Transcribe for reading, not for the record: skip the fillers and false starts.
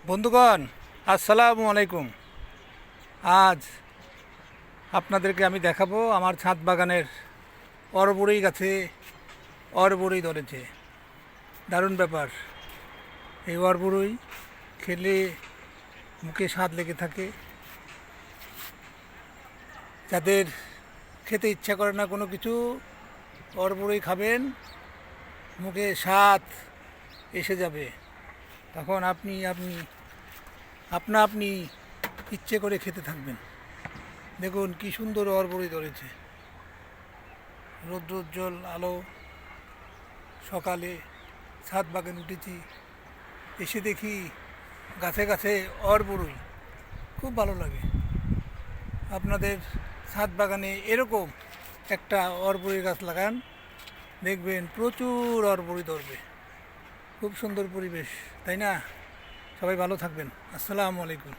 বন্ধুগণ, আসসালামু আলাইকুম। আজ আপনাদেরকে আমি দেখাবো আমার ছাদ বাগানের অরবড়ই গাছে অরবড়ই ধরেছে। দারুণ ব্যাপার। এই অরবড়ই খেলে মুখে স্বাদ লেগে থাকে। যাদের খেতে ইচ্ছা করে না কোনো কিছু, অরবড়ই খাবেন, মুখে স্বাদ এসে যাবে। তখন আপনি আপনি ইচ্ছে করে খেতে থাকবেন। দেখুন কি সুন্দর অরবড়ি ধরেছে। রৌদ্রোজ্জ্বল আলো, সকালে ছাদ বাগানে উঠেছি, এসে দেখি গাছে গাছে অরবড়ই। খুব ভালো লাগে। আপনাদের ছাদ বাগানে এরকম একটা অরবড়ি গাছ লাগান, দেখবেন প্রচুর অরবড়ি ধরবে। খুব সুন্দর পরিবেশ, তাই না? সবাই ভালো থাকবেন। আসসালামু আলাইকুম।